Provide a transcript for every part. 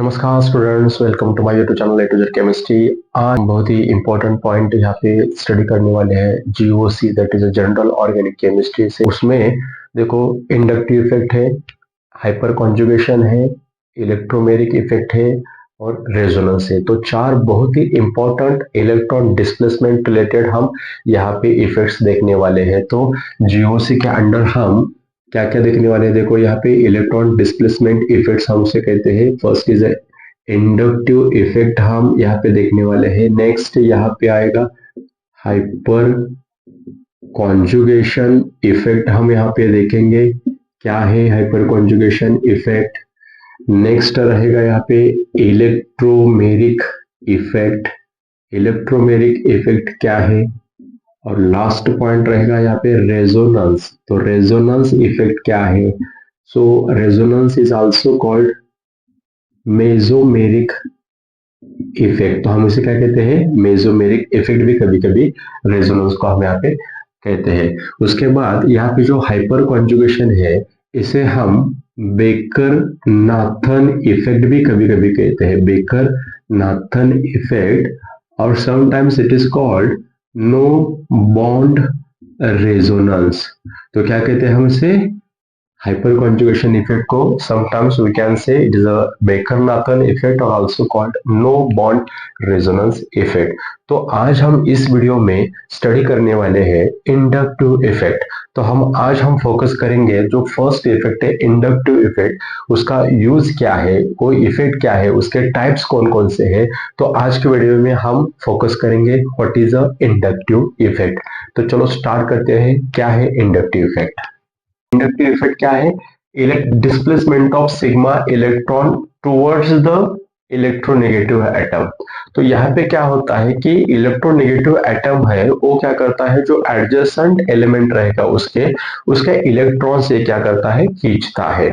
नमस्कार students, welcome to my YouTube channel A to Z chemistry. आज हम बहुत ही इंपॉर्टेंट पॉइंट यहाँ पे स्टडी करने वाले हैं, GOC that is general organic chemistry से। उसमें देखो, इंडक्टिव इफेक्ट है, हाइपर कॉन्जुगेशन है, इलेक्ट्रोमेरिक इफेक्ट है और रेजोनेंस है। तो चार बहुत ही इंपॉर्टेंट इलेक्ट्रॉन डिस्प्लेसमेंट रिलेटेड हम यहाँ पे इफेक्ट्स देखने वाले हैं। तो जीओसी के अंडर हम क्या क्या देखने वाले हैं, देखो यहाँ पे इलेक्ट्रॉन डिस्प्लेसमेंट इफेक्ट्स हम उसे कहते हैं। फर्स्ट इज इंडक्टिव इफेक्ट हम यहाँ पे देखने वाले हैं। नेक्स्ट यहाँ पे आएगा हाइपर कॉन्जुगेशन इफेक्ट, हम यहाँ पे देखेंगे क्या है हाइपर कॉन्जुगेशन इफेक्ट। नेक्स्ट रहेगा यहाँ पे इलेक्ट्रोमेरिक इफेक्ट, इलेक्ट्रोमेरिक इफेक्ट क्या है। और लास्ट पॉइंट रहेगा यहाँ पे रेजोनेंस, तो रेजोनेंस इफेक्ट क्या है। So resonance is also called mesomeric effect. तो हम इसे क्या कहते हैं, मेसोमेरिक इफेक्ट भी कभी कभी रेजोनेंस को हम यहाँ पे कहते हैं। उसके बाद यहाँ पे जो हाइपर कॉन्जुगेशन है, इसे हम बेकर नाथन इफेक्ट भी कभी कभी कहते हैं, बेकर नाथन इफेक्ट। और sometimes it is called no bond resonance. तो क्या कहते हैं हम इसे, हाइपर कॉन्जुगेशन इफेक्ट को sometimes we can say it is a Baker Nathan effect और also called no bond resonance effect. तो आज हम इस वीडियो में स्टडी करने वाले हैं इंडक्टिव इफेक्ट। तो आज हम फोकस करेंगे जो फर्स्ट इफेक्ट है इंडक्टिव इफेक्ट, उसका यूज क्या है, कोई इफेक्ट क्या है, उसके टाइप्स कौन कौन से हैं। तो आज के वीडियो में हम फोकस करेंगे what is a inductive effect. तो चलो स्टार्ट करते हैं, क्या है इंडक्टिव इफेक्ट। इंडक्टिव इफेक्ट क्या है, displacement of sigma electron towards the electronegative atom. तो यहाँ पे क्या होता है कि इलेक्ट्रोनेगेटिव एटम है वो क्या करता है, जो एडजेसेंट एलिमेंट रहेगा उसके इलेक्ट्रॉन से क्या करता है, खींचता है।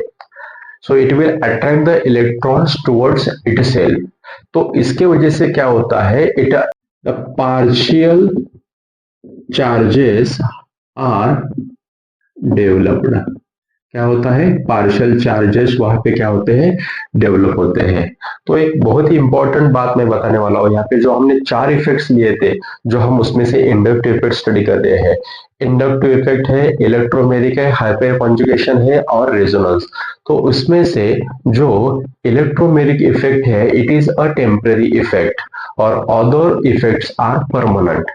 So it will attract the electrons towards itself. तो इसके वजह से क्या होता है, it the partial charges are developed. क्या होता है, पार्शियल चार्जेस वहां पे क्या होते हैं, डेवलप होते हैं। तो एक बहुत ही इंपॉर्टेंट बात मैं बताने वाला हूँ यहाँ पे, जो हमने चार इफेक्ट्स लिए थे, जो हम उसमें से इंडक्टिव इफेक्ट स्टडी कर रहे हैं। इंडक्टिव इफेक्ट है, इलेक्ट्रोमेरिक है, हाइपर कॉन्जुगेशन है और रेजोनेंस। तो उसमें से जो इलेक्ट्रोमेरिक इफेक्ट है, it is a temporary effect और other effects are permanent.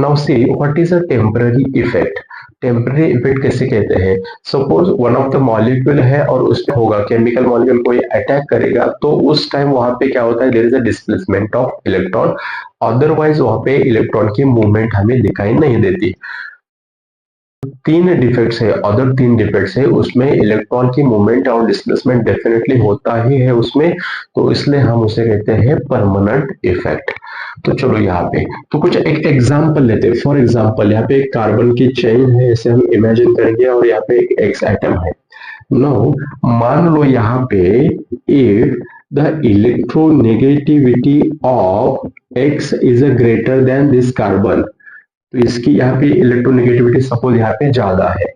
Now see what is a temporary effect. Temporary effect कैसे कहते हैं, suppose one of the molecule है और उसमें होगा केमिकल मॉलिक्यूल कोई अटैक करेगा, तो उस टाइम वहां पे क्या होता है, there is a displacement of electron. Otherwise वहां पे इलेक्ट्रॉन की मूवमेंट हमें दिखाई नहीं देती। तीन डिफेक्ट्स है, अदर तीन डिफेक्ट्स है, उसमें इलेक्ट्रॉन की मूवमेंट और डिस्प्लेसमेंट डेफिनेटली होता ही है उसमें, तो इसलिए हम उसे कहते हैं परमानेंट इफेक्ट। तो चलो यहाँ पे तो कुछ एक एग्जांपल लेते हैं। फॉर एग्जांपल यहाँ पे एक कार्बन की चेन है, इसे हम इमेजिन करेंगे, और यहाँ पे एक एक्स एटम है। नो, मान लो यहाँ पे if the electronegativity of x is a greater than this carbon, तो इसकी यहाँ पे इलेक्ट्रोनेगेटिविटी सपोज यहाँ पे ज्यादा है,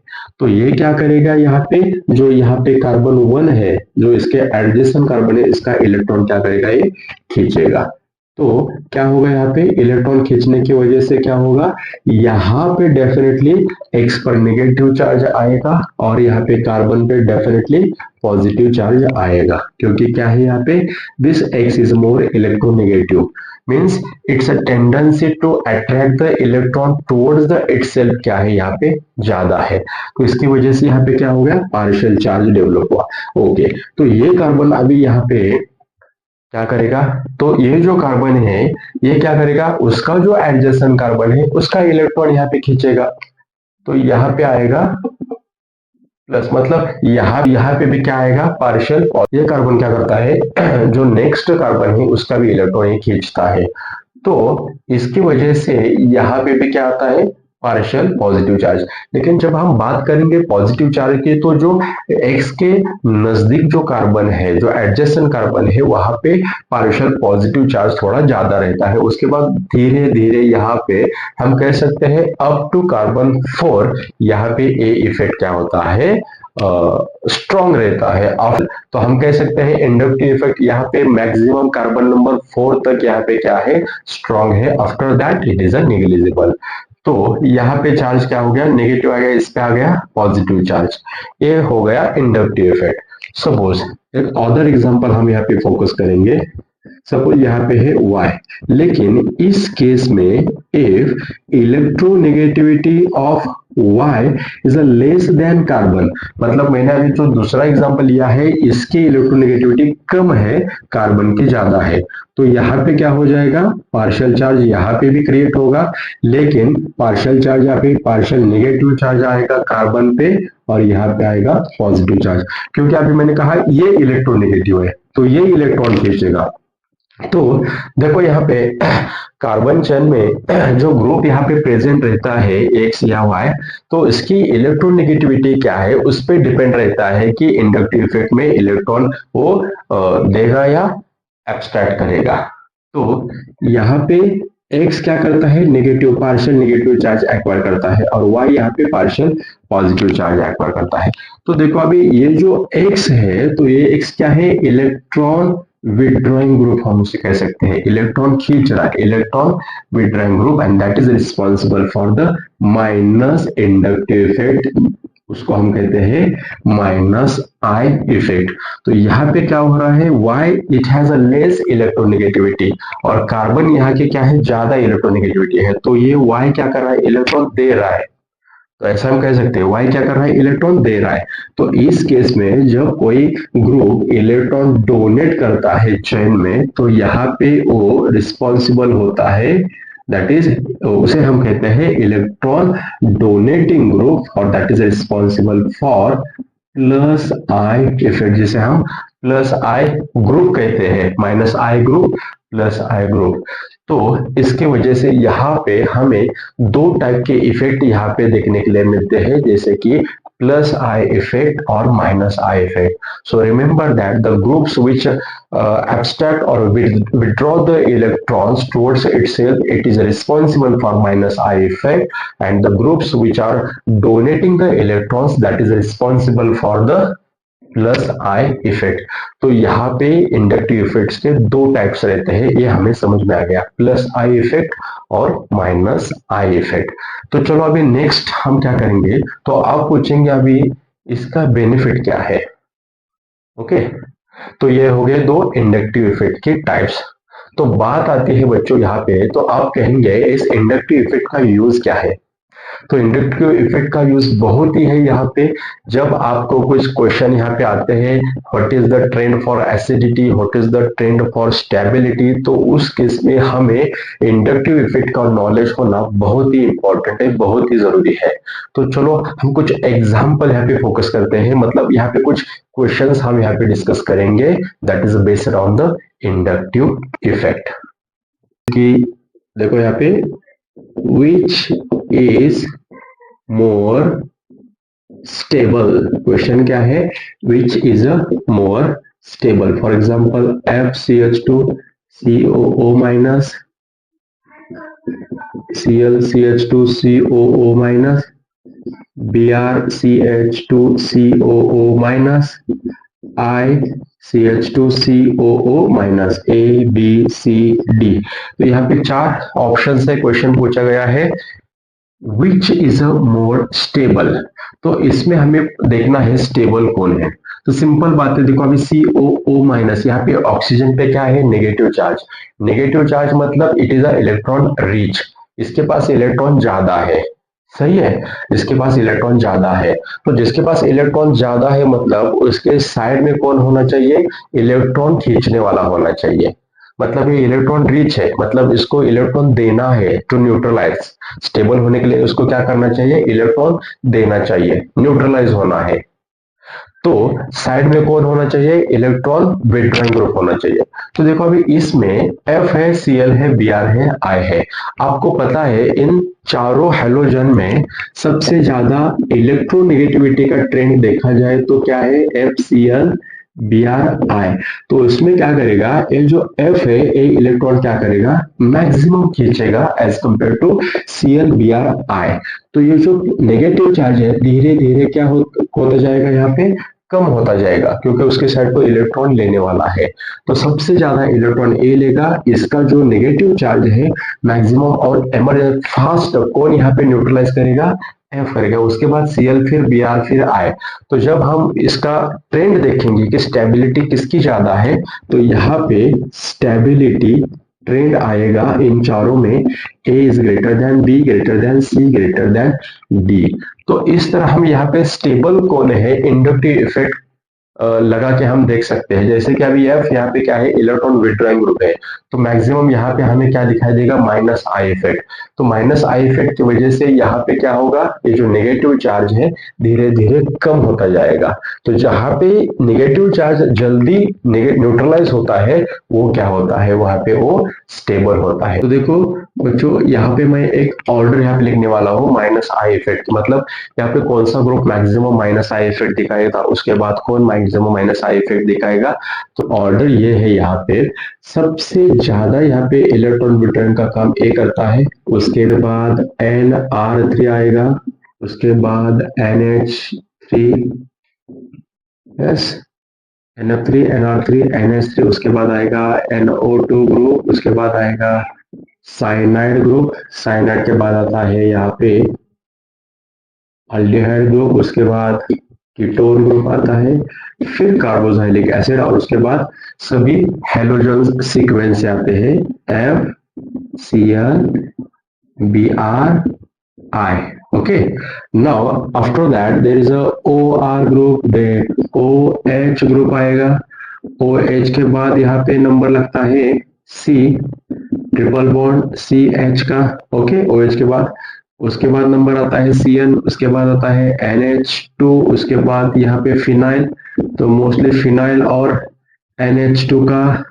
तो ये क्या करेगा, यहाँ पे जो यहाँ पे कार्बन 1 है, जो इसके एडजेसेंट कार्बन है, इसका इलेक्ट्रॉन क्या करेगा, ये खींचेगा। तो क्या होगा, यहाँ पे इलेक्ट्रॉन खींचने की वजह से क्या होगा, यहाँ पे डेफिनेटली एक्स पर नेगेटिव चार्ज आएगा और यहाँ पे कार्बन पे डेफिनेटली पॉजिटिव चार्ज आएगा, क्योंकि क्या है यहाँ पे, this x is more electronegative, means it's a tendency to attract the electron towards the itself क्या है, यहाँ पे ज्यादा है। तो इसकी वजह से यहाँ पे क्या हो गया, पार्शियल चार्ज डेवलप हुआ। ओके, तो ये कार्बन अभी यहाँ पे क्या करेगा, तो ये जो कार्बन है ये क्या करेगा, उसका जो एडजेसेंट कार्बन है उसका इलेक्ट्रॉन यहाँ पे खींचेगा, तो यहाँ पे आएगा प्लस, मतलब यहाँ पे भी क्या आएगा, पार्शियल। ये कार्बन क्या करता है, जो नेक्स्ट कार्बन है उसका भी इलेक्ट्रॉन खींचता है, तो इसकी वजह से यहाँ पे भी क्या आता है, पार्शियल पॉजिटिव चार्ज। लेकिन जब हम बात करेंगे पॉजिटिव चार्ज की, तो जो एक्स के नजदीक जो कार्बन है, जो एडजेसेंट कार्बन है, वहां पे पार्शियल पॉजिटिव चार्ज थोड़ा ज्यादा रहता है। उसके बाद धीरे धीरे यहाँ पे हम कह सकते हैं अप टू कार्बन 4 यहाँ पे ए इफेक्ट क्या होता है, स्ट्रॉन्ग रहता है। तो हम कह सकते हैं इंडक्टिव इफेक्ट यहाँ पे मैक्सिमम कार्बन नंबर 4 तक यहाँ पे क्या है, स्ट्रॉन्ग है। After that it is a negligible. तो यहाँ पे चार्ज क्या हो गया, नेगेटिव आ गया, इस पे आ गया पॉजिटिव चार्ज। ये हो गया इंडक्टिव इफेक्ट। सपोज एक अदर एग्जांपल हम यहाँ पे फोकस करेंगे। सपोज यहाँ पे है y, लेकिन इस केस में if electronegativity of y is a less than carbon, मतलब मैंने अभी जो दूसरा एग्जांपल लिया है इसकी इलेक्ट्रोनेगेटिविटी कम है, कार्बन की ज्यादा है, तो यहाँ पे क्या हो जाएगा, पार्शियल चार्ज यहाँ पे भी क्रिएट होगा, लेकिन पार्शियल चार्ज यहाँ पे पार्शियल नेगेटिव चार्ज आएगा कार्बन पे, और यहाँ पे आएगा पॉजिटिव चार्ज। क्योंकि अभी मैंने कहा ये इलेक्ट्रोनेगेटिव है, तो ये इलेक्ट्रॉन खींचेगा। तो देखो यहाँ पे कार्बन चेन में जो ग्रुप यहाँ पे प्रेजेंट रहता है एक्स या वाई, तो इसकी इलेक्ट्रोनेगेटिविटी क्या है उस पर डिपेंड रहता है कि इंडक्टिव इफेक्ट में इलेक्ट्रॉन वो देगा या एब्स्ट्रैक्ट करेगा। तो यहाँ पे एक्स क्या करता है, negative partial negative charge acquire करता है, और वाई यहाँ पे पार्शियल पॉजिटिव चार्ज एक्वायर करता है। तो देखो अभी ये जो एक्स है, तो ये एक्स क्या है, इलेक्ट्रॉन विड्रॉइंग ग्रुप हम उसे कह सकते हैं, इलेक्ट्रॉन खींच रहा है, electron withdrawing group, and that is responsible for the minus inductive effect, उसको हम कहते हैं माइनस आई इफेक्ट। तो यहाँ पे क्या हो रहा है, why it has a less electronegativity, और कार्बन यहाँ के क्या है, ज्यादा इलेक्ट्रोनेगेटिविटी है, तो ये वाई क्या कर रहा है, इलेक्ट्रॉन दे रहा है। तो ऐसा हम कह सकते हैं वाई क्या कर रहा है, इलेक्ट्रॉन दे रहा है। तो इस केस में जब कोई ग्रुप इलेक्ट्रॉन डोनेट करता है चेन में, तो यहाँ पे वो रिस्पॉन्सिबल होता है, दैट इज उसे हम कहते हैं इलेक्ट्रॉन डोनेटिंग ग्रुप, और that is responsible for plus I effect, जिसे हम प्लस आई ग्रुप कहते हैं, माइनस आई ग्रुप प्लस आई ग्रुप। तो इसके वजह से यहाँ पे हमें दो टाइप के इफेक्ट यहाँ पे देखने के लिए मिलते हैं, जैसे कि plus I effect or minus I effect. So remember that the groups which abstract or withdraw the electrons towards itself, it is responsible for minus I effect, and the groups which are donating the electrons, that is responsible for the plus I effect. तो यहाँ पे inductive effects के दो types रहते हैं, ये हमें समझ में आ गया, प्लस आई इफेक्ट और माइनस आई इफेक्ट। तो चलो अभी नेक्स्ट हम क्या करेंगे, तो आप पूछेंगे अभी इसका बेनिफिट क्या है। ओके, तो ये हो गए दो इंडक्टिव इफेक्ट के टाइप्स। तो बात आती है बच्चों यहाँ पे, तो आप कहेंगे इस इंडक्टिव इफेक्ट का यूज क्या है। तो इंडक्टिव इफेक्ट का यूज बहुत ही है यहाँ पे, जब आपको कुछ क्वेश्चन यहाँ पे आते हैं, what is the trend for acidity, what is the trend for stability, तो उस केस में हमें इंडक्टिव इफेक्ट का नॉलेज होना बहुत ही इंपॉर्टेंट है, बहुत ही जरूरी है। तो चलो हम कुछ एग्जाम्पल यहाँ पे फोकस करते हैं, मतलब यहाँ पे कुछ क्वेश्चंस हम यहाँ पे डिस्कस करेंगे, that is based on the inductive effect. कि देखो यहाँ पे which is more stable, question क्या है, which is a more stable, for example FCH2 COO minus, ClCH2 COO minus, BrCH2 COO minus, ICH2COO minus, ABCD। तो यहाँ पे चार ऑप्शन से क्वेश्चन पूछा गया है, which is a more stable. तो इसमें हमें देखना है स्टेबल कौन है। तो सिंपल बात है, देखो अभी COO माइनस, यहाँ पे ऑक्सीजन पे क्या है, नेगेटिव चार्ज। नेगेटिव चार्ज मतलब it is a electron rich, इसके पास इलेक्ट्रॉन ज्यादा है, सही है, इसके पास इलेक्ट्रॉन ज्यादा है। तो जिसके पास इलेक्ट्रॉन ज्यादा है मतलब उसके साइड में कौन होना चाहिए, इलेक्ट्रॉन खींचने वाला होना चाहिए। मतलब ये इलेक्ट्रॉन रिच है, मतलब इसको इलेक्ट्रॉन देना है टू न्यूट्रलाइज। स्टेबल होने के लिए उसको क्या करना चाहिए, इलेक्ट्रॉन देना चाहिए, न्यूट्रलाइज होना है। तो साइड में कौन होना चाहिए, इलेक्ट्रॉन विड्रॉइंग ग्रुप होना चाहिए। तो देखो अभी इसमें एफ है, सीएल है, बीआर है, आई है। आपको पता है इन चारों हेलोजन में सबसे ज्यादा इलेक्ट्रोनेगेटिविटी का ट्रेंड देखा जाए तो क्या है, F C L B R I. तो इसमें क्या करेगा, ये जो एफ है ये इलेक्ट्रॉन क्या करेगा, मैक्सिमम खींचेगा as compare to C L B R I. तो ये जो नेगेटिव चार्ज है धीरे धीरे क्या होता जाएगा, यहाँ पे कम होता जाएगा, क्योंकि उसके साइड को इलेक्ट्रॉन लेने वाला है। तो सबसे ज्यादा इलेक्ट्रॉन ए लेगा, इसका जो नेगेटिव चार्ज है मैक्सिमम और एमरजेंट फास्ट कौन यहाँ पे न्यूट्रलाइज करेगा, एफ करेगा। उसके बाद सीएल, फिर बी आर, फिर आई। तो जब हम इसका ट्रेंड देखेंगे कि स्टेबिलिटी किसकी ज्यादा है, तो यहाँ पे स्टेबिलिटी ट्रेंड आएगा इन चारों में, A is greater than B, greater than C, greater than D. तो इस तरह हम यहाँ पे स्टेबल कौन है, इंडक्टिव इफेक्ट लगा के हम देख सकते हैं। जैसे कि अभी एफ यहाँ पे क्या है, इलेक्ट्रॉन विड्रॉइंग ग्रुप है, तो मैक्सिमम यहाँ पे हमें क्या दिखाई देगा, माइनस आई इफेक्ट। तो माइनस आई इफेक्ट की वजह से यहाँ पे क्या होगा, ये जो नेगेटिव चार्ज है धीरे धीरे कम होता जाएगा। तो जहाँ पे नेगेटिव चार्ज जल्दी न्यूट्रलाइज होता है वो क्या होता है, वहां पे वो स्टेबल होता है। तो देखो बच्चों यहाँ पे मैं एक ऑर्डर यहाँ पे लिखने वाला हूँ, माइनस आई इफेक्ट मतलब यहाँ पे कौन सा group maximum minus I effect दिखाएगा, उसके बाद कौन मैक्सिमम माइनस आई इफेक्ट दिखाएगा। तो ऑर्डर ये है, यहाँ पे सबसे ज्यादा यहाँ पे इलेक्ट्रॉन विटर्न का काम ए करता है, उसके बाद NR3 आएगा, उसके बाद NH3, yes NF3, NR3, NH3, उसके बाद आएगा NO2 ग्रुप, उसके बाद आएगा साइनाइड ग्रुप, साइनाइड के बाद आता है यहाँ पे अल्डिहाइड ग्रुप, उसके बाद कीटोन ग्रुप आता है, फिर कार्बोक्सिलिक एसिड, और उसके बाद सभी हेलोजन सीक्वेंस आते हैं, F C L B R I. Okay, now after that there is a OR group, then OH group आएगा, OH के बाद यहाँ पे नंबर लगता है C, ट्रिपल बॉन्ड CH का। ओके, OH के बाद उसके बाद नंबर आता है CN, उसके बाद आता है NH2, उसके बाद यहाँ पे फिनाइल। तो मोस्टली फिनाइल और NH2 का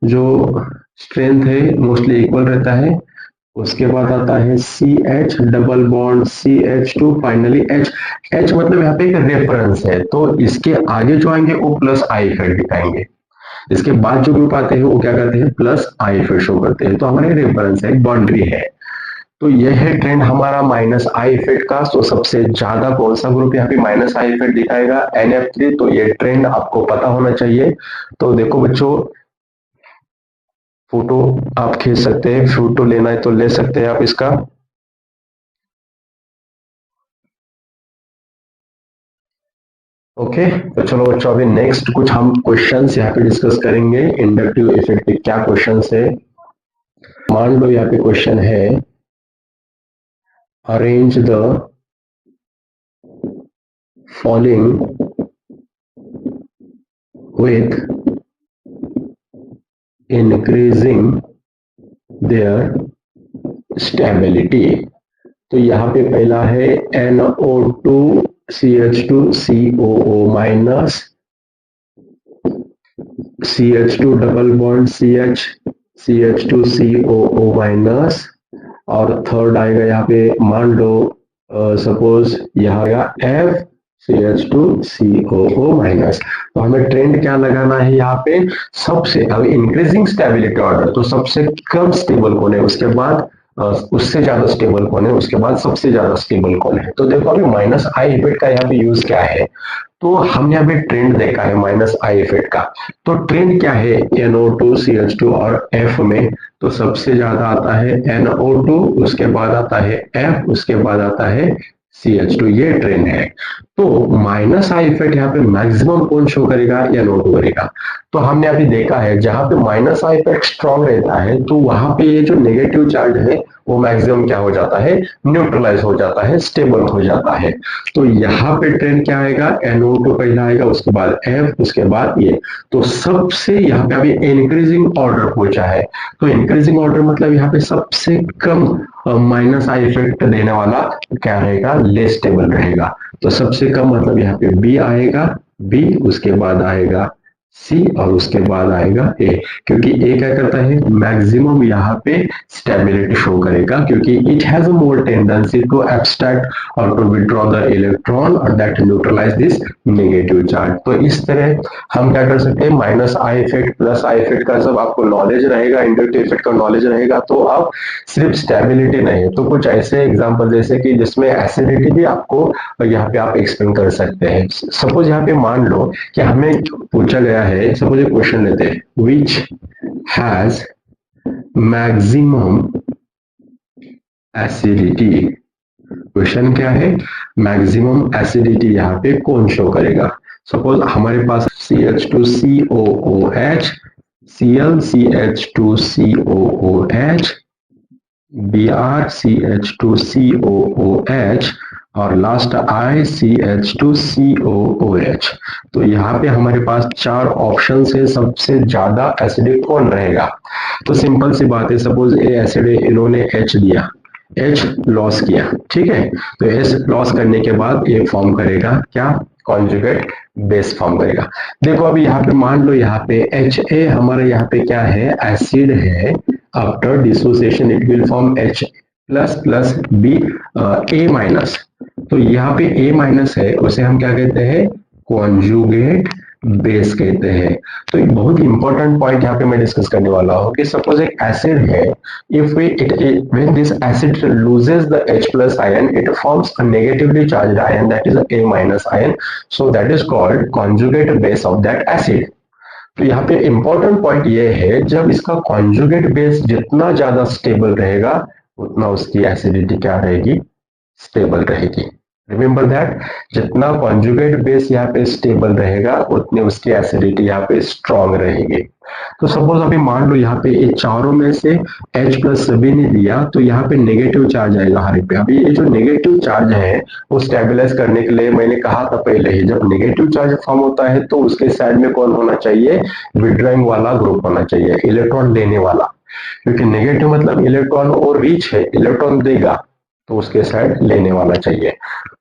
जो स्ट्रेंथ है मोस्टली इक्वल रहता है। उसके बाद आता है CH, double bond CH2, finally H। H मतलब यहाँ पे एक रेफरेंस है, तो इसके आगे जो आएंगे वो प्लस आई इफेक्ट दिखाएंगे, इसके बाद जो ग्रुप आते हैं वो क्या करते हैं, प्लस आई इफेक्ट शो करते हैं। तो हमारे रेफरेंस है, बाउंड्री है। तो यह है ट्रेंड हमारा माइनस आई इफेक्ट का। तो सबसे ज्यादा कौन सा ग्रुप यहाँ पे माइनस आई इफेक्ट दिखाएगा, NF3। तो ये ट्रेंड आपको पता होना चाहिए। तो देखो बच्चों, फोटो आप खींच सकते हैं, फोटो लेना है तो ले सकते हैं आप इसका। ओके, तो चलो बच्चों अभी नेक्स्ट कुछ हम क्वेश्चंस यहाँ पे डिस्कस करेंगे। इंडक्टिव इफेक्ट के क्या क्वेश्चंस है, मान लो यहाँ पे क्वेश्चन है, arrange the following with increasing their stability। तो यहाँ पे पहला है NO2 CH2 COO minus, CH2 double bond CH CH2 COO minus, और थर्ड आएगा यहाँ पे मान लो सपोज यहाँ आएगा F CH2 COO माइनस। तो हमें ट्रेंड क्या लगाना है यहाँ पे, सबसे अब इंक्रीजिंग स्टेबिलिटी ऑर्डर, तो सबसे कम स्टेबल कौन है, उसके बाद उससे ज्यादा स्टेबल कौन है, उसके बाद सबसे ज्यादा स्टेबल कौन है। तो देखो अभी माइनस आई इफेक्ट का यहाँ पे यूज क्या है, तो हमने यहाँ पे ट्रेंड देखा है माइनस आई इफेक्ट का। तो ट्रेंड क्या है, NO2 CH2 और F में, तो सबसे ज्यादा आता है NO2, उसके बाद आता है F, उसके बाद आता है CH2, ये ट्रेंड है। तो माइनस आई इफेक्ट यहाँ पे मैक्सिमम कौन शो करेगा, NO2 करेगा। तो हमने अभी देखा है जहां पे माइनस आई इफेक्ट स्ट्रॉन्ग रहता है तो वहां पे ये जो नेगेटिव चार्ज है वो मैक्सिमम क्या हो जाता है, न्यूट्रलाइज हो जाता है, स्टेबल हो जाता है। तो यहाँ पे ट्रेंड क्या आएगा, NO2 पहला आएगा, उसके बाद F, उसके बाद ये। तो सबसे यहाँ पे अभी इंक्रीजिंग ऑर्डर पूछा है, तो इंक्रीजिंग ऑर्डर मतलब यहाँ पे सबसे कम माइनस आई इफेक्ट देने वाला क्या रहेगा, लेस स्टेबल रहेगा। तो सबसे कम मतलब यहाँ पे B आएगा, बी, उसके बाद आएगा सी और उसके बाद आएगा ए, क्योंकि ए क्या करता है, मैक्सिमम यहाँ पे स्टेबिलिटी शो करेगा, क्योंकि it has a more tendency to abstract और टू विड्रॉ द इलेक्ट्रॉन और that neutralise this negative charge. तो इस तरह हम क्या कर सकते हैं, minus I effect plus I effect का सब आपको नॉलेज रहेगा, इंडक्टिव इफेक्ट का नॉलेज रहेगा, तो आप सिर्फ स्टेबिलिटी नहीं, तो कुछ ऐसे एग्जाम्पल जैसे कि जिसमें एसिडिटी भी आपको यहाँ पे आप एक्सप्लेन कर सकते हैं। सपोज यहाँ पे मान लो कि हमें पूछा गया है, सपोज एक क्वेश्चन लेते हैं, which has maximum acidity. Question क्या है, मैक्सिमम एसिडिटी यहाँ पे कौन शो करेगा। सपोज हमारे पास CH2COOH, ClCH2COOH, BrCH2COOH और लास्ट ICH2COOH। तो यहाँ पे हमारे पास चार ऑप्शन से सबसे ज्यादा एसिडिक कौन रहेगा। तो सिंपल सी बात है, सपोज ए एसिड है, इन्होंने H दिया, H लॉस किया, ठीक है, तो H लॉस करने के बाद ये फॉर्म करेगा क्या, कॉन्जुगेट बेस फॉर्म करेगा। देखो अभी यहाँ पे मान लो यहाँ पे HA हमारे यहाँ पे क्या है, एसिड है, after dissociation it will form H plus plus B A minus. तो यहाँ पे A माइनस है, उसे हम क्या कहते हैं, कॉन्जुगेट बेस कहते हैं। तो एक बहुत इंपॉर्टेंट पॉइंट यहाँ पे मैं डिस्कस करने वाला हूँ कि सपोज एक एसिड है, if when this acid loses the H plus ion, it forms a negatively charged ion, that is a A minus ion, so that is called conjugate base of that acid। तो यहाँ पे important point ये है, जब इसका conjugate base जितना ज्यादा stable रहेगा उतना उसकी एसिडिटी क्या रहेगी, स्टेबल रहेगी। रिमेंबर दैट, जितना कॉन्जुगेट बेस यहाँ पे स्टेबल रहेगा उतनी उसकी एसिडिटी यहाँ पे स्ट्रॉन्ग रहेगी। तो सपोज अभी मान लो यहाँ पे ये चारों में से H प्लस सभी ने दिया, तो यहाँ पे नेगेटिव चार्ज आएगा हर पे। अभी ये जो नेगेटिव चार्ज है वो स्टेबलाइज करने के लिए मैंने कहा था पहले ही, जब नेगेटिव चार्ज फॉर्म होता है तो उसके साइड में कौन होना चाहिए, विड्रॉइंग वाला ग्रुप होना चाहिए, इलेक्ट्रॉन लेने वाला, क्योंकि नेगेटिव मतलब इलेक्ट्रॉन और रिच है, इलेक्ट्रॉन देगा, तो उसके साइड लेने वाला चाहिए।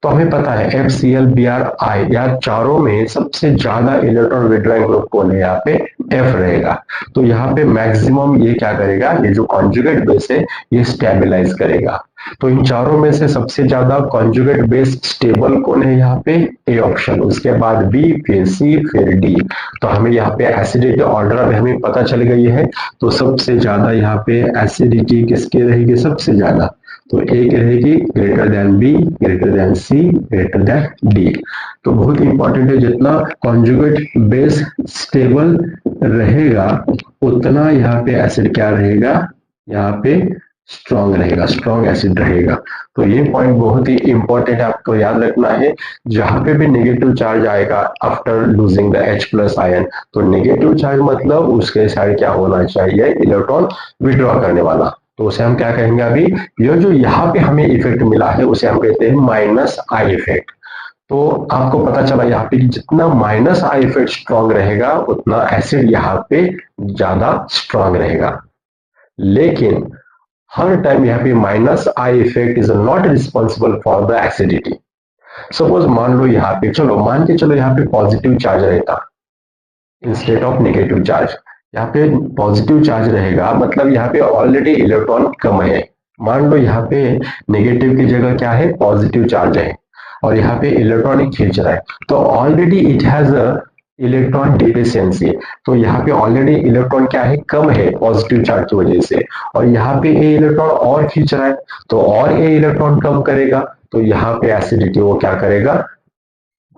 तो हमें पता है FCl Br या चारों में सबसे ज्यादा इलेक्ट्रॉन विड्रॉइंग ग्रुप कौन है, यहाँ पे F रहेगा। तो यहाँ पे मैक्सिमम ये क्या करेगा, ये जो कॉन्जुगेट बेस है ये स्टेबलाइज करेगा। तो इन चारों में से सबसे ज्यादा कॉन्जुगेट बेस स्टेबल कौन है, यहाँ पे ए ऑप्शन, उसके बाद बी, फिर सी, फिर डी। तो हमें यहाँ पे एसिडिटी ऑर्डर अब हमें पता चल गई है। तो सबसे ज्यादा यहाँ पे एसिडिटी किसकी रहेगी, सबसे ज्यादा, तो ए की रहेगी greater than B, greater than C, greater than D. तो बहुत इंपॉर्टेंट है, जितना कॉन्जुगेट बेस स्टेबल रहेगा उतना यहाँ पे एसिड क्या रहेगा, यहाँ पे स्ट्रॉन्ग रहेगा, स्ट्रॉन्ग एसिड रहेगा। तो ये पॉइंट बहुत ही इंपॉर्टेंट है, आपको याद रखना है। जहां पे भी नेगेटिव चार्ज आएगा after losing the H plus ion, तो नेगेटिव चार्ज मतलब उसके साइड क्या होना चाहिए, इलेक्ट्रॉन विड्रॉ करने वाला। तो उसे हम क्या कहेंगे, अभी ये जो यहाँ पे हमें इफेक्ट मिला है उसे हम कहते हैं माइनस आई इफेक्ट। तो आपको पता चला यहाँ पे कि जितना माइनस आई इफेक्ट स्ट्रॉन्ग रहेगा उतना एसिड यहाँ पे ज्यादा स्ट्रॉन्ग रहेगा। लेकिन हर टाइम यहाँ पे minus I effect is not responsible for the acidity. Suppose मान लो यहाँ पे, चलो मान के चलो यहाँ पे पॉजिटिव चार्ज रहता इंस्टेड ऑफ नेगेटिव चार्ज। यहाँ पे पॉजिटिव चार्ज रहेगा मतलब यहाँ पे ऑलरेडी इलेक्ट्रॉन कम है। मान लो यहाँ पे नेगेटिव की जगह क्या है, पॉजिटिव चार्ज है और यहाँ पे इलेक्ट्रॉन खींच रहा है, तो already it has a electron deficiency. तो यहाँ पे ऑलरेडी इलेक्ट्रॉन क्या है, कम है पॉजिटिव चार्ज की वजह से, और यहाँ पे ए इलेक्ट्रॉन और खींच रहा है तो और ए इलेक्ट्रॉन कम करेगा, तो यहाँ पे एसिडिटी वो क्या करेगा,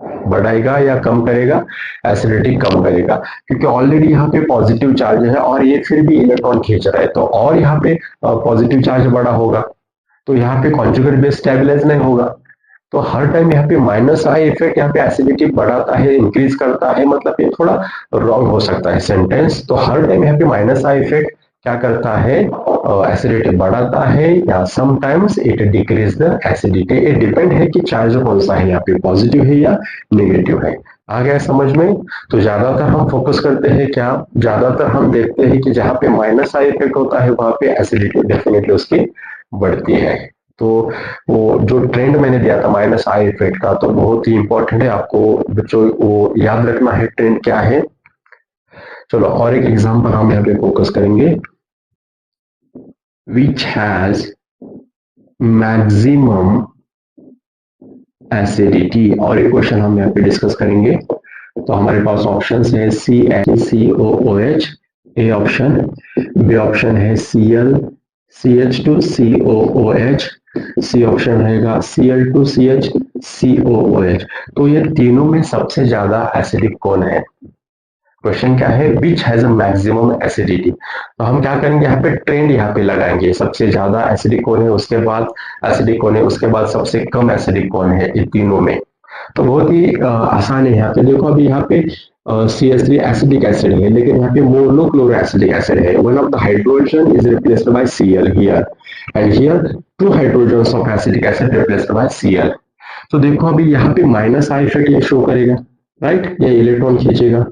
बढ़ाएगा या कम करेगा, एसिडिटी कम करेगा, क्योंकि ऑलरेडी यहाँ पे पॉजिटिव चार्ज है और ये फिर भी इलेक्ट्रॉन खींच रहा है, तो और यहाँ पे पॉजिटिव चार्ज बढ़ा होगा, तो यहाँ पे कॉन्जुगेट बेस स्टेबलाइज नहीं होगा। तो हर टाइम यहाँ पे माइनस आई इफेक्ट यहाँ पे एसिडिटी बढ़ाता है, इंक्रीज करता है, मतलब ये थोड़ा रॉन्ग हो सकता है सेंटेंस। तो हर टाइम यहाँ पे माइनस आई इफेक्ट क्या करता है, एसिडिटी बढ़ाता है, या sometimes it decrease the acidity. ये डिपेंड है कि चार्ज कौन सा है, यहाँ पे पॉजिटिव है या नेगेटिव है। आ गया समझ में। तो ज्यादातर हम फोकस करते हैं क्या, ज्यादातर हम देखते हैं कि जहाँ पे माइनस आई इफेक्ट होता है वहां पे एसिडिटी डेफिनेटली उसकी बढ़ती है। तो वो जो ट्रेंड मैंने दिया था माइनस आई इफेक्ट का, तो बहुत ही इंपॉर्टेंट है, आपको बच्चों वो याद रखना है ट्रेंड क्या है। चलो और एक एग्जांपल हम यहाँ पे फोकस करेंगे, विच हैज मैक्सिमम एसिडिटी, और एक क्वेश्चन हम यहाँ पे डिस्कस करेंगे। तो हमारे पास ऑप्शन है C H C O O H A option, B option है C L C H two C O O H, C option रहेगा C L two C H C O O H. तो ये तीनों में सबसे ज्यादा acidic कौन है? क्वेश्चन क्या है, which has a maximum acidity. तो हम क्या करेंगे, यहाँ पे ट्रेंड यहाँ पे लगाएंगे, सबसे ज्यादा एसिडिक कौन है, उसके बाद एसिडिक कौन है, उसके बाद सबसे कम एसिडिक कौन है, इन तीनों में। तो बहुत ही आसान है। यहाँ पे देखो, अभी यहाँ पे CH3 एसिडिक एसिड है, लेकिन यहाँ पे मोनोक्लोरो एसिडिक एसिड है। One of the hydrogen is replaced by Cl here, and here two hydrogens of acetic acid replaced by Cl। तो देखो अभी यहाँ पे माइनस आई इफेक्ट ये शो करेगा, राइट, ये इलेक्ट्रॉन खींचेगा,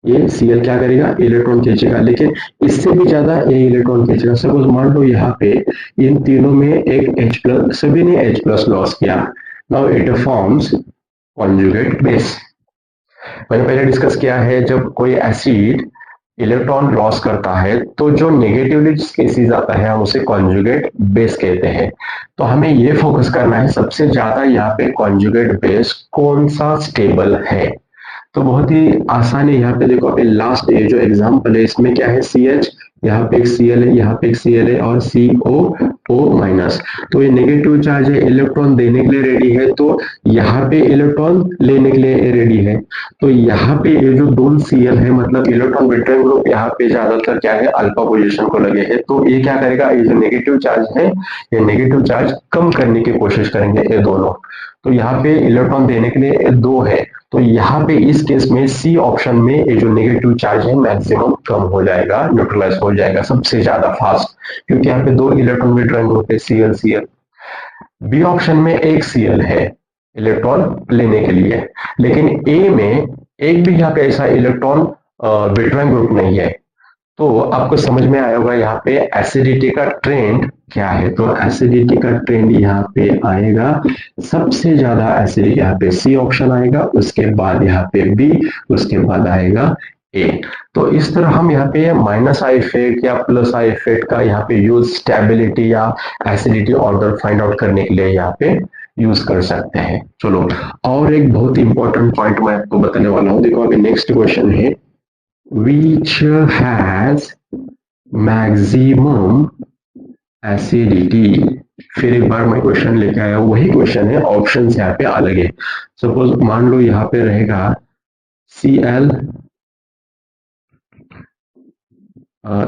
ये Cl क्या करेगा, इलेक्ट्रॉन खींचेगा, लेकिन इससे भी ज्यादा ये इलेक्ट्रॉन खींचेगा। सपोज मान लो यहाँ पे इन तीनों में एक H+, सभी ने H+ लॉस किया, now it forms conjugate base. मैंने पहले डिस्कस किया है, जब कोई एसिड इलेक्ट्रॉन लॉस करता है तो जो नेगेटिवली स्पीसीज आता है हम उसे कॉन्जुगेट बेस कहते हैं। तो हमें ये फोकस करना है सबसे ज्यादा यहाँ पे कॉन्जुगेट बेस कौन सा स्टेबल है। तो बहुत ही आसान है। यहाँ पे देखो, अभी लास्ट ये जो एग्जाम्पल है इसमें क्या है, CH, यहाँ पे एक Cl है, यहाँ पे एक Cl है, और CO O-। तो ये नेगेटिव चार्ज है, इलेक्ट्रॉन देने के लिए रेडी है, तो यहाँ पे इलेक्ट्रॉन लेने के लिए रेडी है। तो यहाँ पे ये जो दोनों Cl है, मतलब इलेक्ट्रॉन विड्रॉइंग ग्रुप यहाँ पे ज्यादातर क्या है, अल्फा पोजीशन को लगे है। तो ये क्या करेगा, ये जो नेगेटिव चार्ज है, ये नेगेटिव चार्ज कम करने की कोशिश करेंगे ये दोनों। तो यहाँ पे इलेक्ट्रॉन देने के लिए दो है, तो यहाँ पे इस केस में सी ऑप्शन में ये जो नेगेटिव चार्ज है मैक्सिमम कम हो जाएगा, न्यूट्रलाइज हो जाएगा सबसे ज्यादा फास्ट, क्योंकि यहाँ पे दो इलेक्ट्रॉन विड्रॉइंग ग्रुप है, Cl Cl। बी ऑप्शन में एक Cl है इलेक्ट्रॉन लेने के लिए, लेकिन ए में एक भी यहाँ पे ऐसा इलेक्ट्रॉन विड्रॉइंग ग्रुप नहीं है। तो आपको समझ में आया होगा यहाँ पे एसिडिटी का ट्रेंड क्या है। तो एसिडिटी का ट्रेंड यहाँ पे आएगा, सबसे ज्यादा एसिडिक यहाँ पे सी ऑप्शन आएगा, उसके बाद यहाँ पे बी, उसके बाद आएगा ए। तो इस तरह हम यहाँ पे माइनस आई इफेक्ट या प्लस आई इफेक्ट का यहाँ पे यूज स्टेबिलिटी या एसिडिटी ऑर्डर फाइंड आउट करने के लिए यहाँ पे यूज कर सकते हैं। चलो और एक बहुत इंपॉर्टेंट पॉइंट मैं आपको बताने वाला हूँ। देखो अभी नेक्स्ट क्वेश्चन है, which has maximum acidity। फिर एक बार मैं क्वेश्चन लेके आया, वही क्वेश्चन है, ऑप्शन यहाँ पे अलग है। सपोज मान लो यहाँ पे रहेगा Cl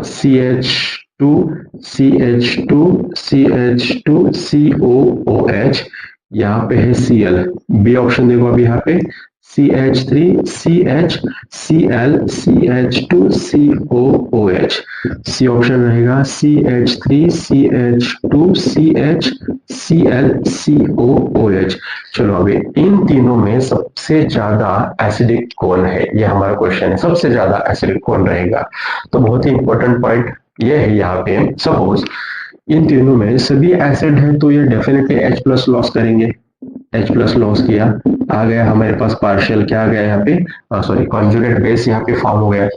CH2 CH2 CH2 COOH, यहाँ पे है Cl। बी ऑप्शन देखो अभी यहाँ पे CH3 CH Cl CH2 COOH, C option रहेगा CH3 CH2 CH Cl COOH। चलो अभी इन तीनों में सबसे ज्यादा एसिडिक कौन है, ये हमारा क्वेश्चन है, सबसे ज्यादा एसिडिक कौन रहेगा। तो बहुत ही इंपॉर्टेंट पॉइंट ये है यहाँ पे, सपोज इन तीनों में सभी एसिड है तो ये डेफिनेटली H+ लॉस करेंगे, H+ लॉस किया, आ गया हमारे पास पार्शियल, क्या आ गया यहाँ पे, सॉरी कॉन्जुगेट बेस यहाँ पे फॉर्म हो गया।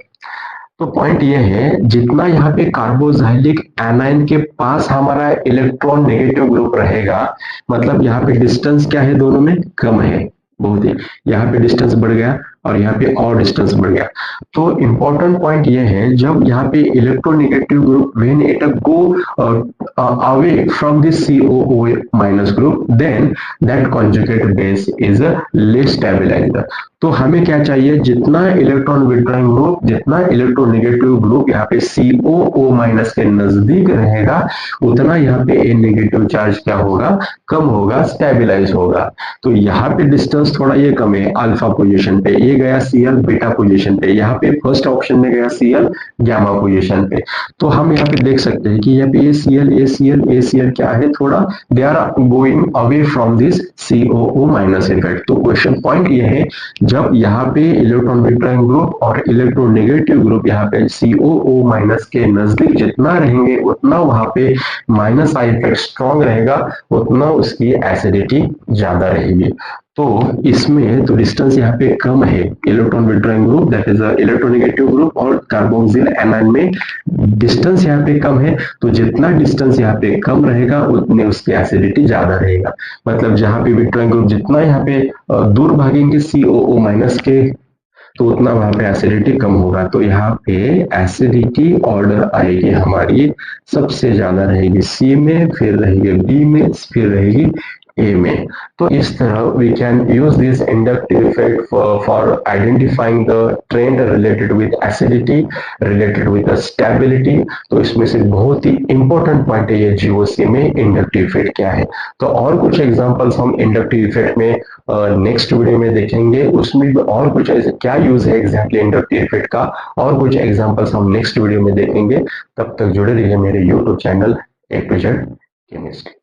तो पॉइंट ये है, जितना यहाँ पे कार्बोक्सिलिक एनाइन के पास हमारा इलेक्ट्रॉन नेगेटिव ग्रुप रहेगा, मतलब यहाँ पे डिस्टेंस क्या है, दोनों में कम है बहुत ही, यहाँ पे डिस्टेंस बढ़ गया और यहाँ पे और डिस्टेंस बढ़ गया। तो इंपॉर्टेंट पॉइंट ये है, जब यहाँ पे electronegative group when it go away from this COO- group, then that conjugate base is less stabilised. तो हमें क्या चाहिए, जितना इलेक्ट्रॉन विड्रॉइंग ग्रुप, जितना इलेक्ट्रोनेगेटिव ग्रुप यहाँ पे COO- के नजदीक रहेगा, उतना यहाँ पे ए नेगेटिव चार्ज क्या होगा, कम होगा, स्टेबलाइज होगा। तो यहाँ पे डिस्टेंस डिस्टेंस थोड़ा ये कम है अल्फा पोजीशन पे, ये गया Cl बीटा पोजीशन पे, यहाँ पे फर्स्ट ऑप्शन में गया Cl गामा पोजीशन पे। तो हम यहाँ पे देख सकते हैं कि यहाँ पे ACl क्या है, थोड़ा they are going away from this COO minus effect. तो क्वेश्चन पॉइंट ये है, जब यहाँ पे इलेक्ट्रॉन विट्राइन ग्रुप और इलेक्ट्रोनेगेटिव ग्रुप यहाँ पे COO माइनस के नजदीक जितना रहेंगे उतना वहां पे माइनस आई इफेक्ट स्ट्रॉन्ग रहेगा, उतना उसकी एसिडिटी ज्यादा रहेगी। तो इसमें तो डिस्टेंस यहाँ पे कम है, electron withdrawing group that is electronegative group और कार्बोक्सिल एनायन में डिस्टेंस यहाँ पे कम है, तो जितना डिस्टेंस यहाँ पे कम रहेगा उतने उसकी एसिडिटी ज्यादा रहेगा। मतलब जहाँ पे विड्रॉइंग ग्रुप जितना यहाँ पे दूर भागेंगे COO माइनस के, तो उतना वहां पे एसिडिटी कम होगा। तो यहाँ पे एसिडिटी ऑर्डर आएगी हमारी, सबसे ज्यादा रहेगी C में, फिर रहेगी B में, फिर रहेगी A में। तो इस तरह we can use this inductive effect for identifying the trend related with acidity, related with stability. तो इसमें से बहुत ही इंपॉर्टेंट पॉइंट है ये GOC में इंडक्टिव इफेक्ट क्या है। तो और कुछ एग्जांपल्स हम इंडक्टिव इफेक्ट में नेक्स्ट वीडियो में देखेंगे, उसमें भी और कुछ ऐसे क्या यूज है एग्जैक्टली इंडक्टिव इफेक्ट का, और कुछ एग्जांपल्स हम नेक्स्ट वीडियो में देखेंगे। तब तक जुड़े रहिए मेरे YouTube channel A to Z chemistry.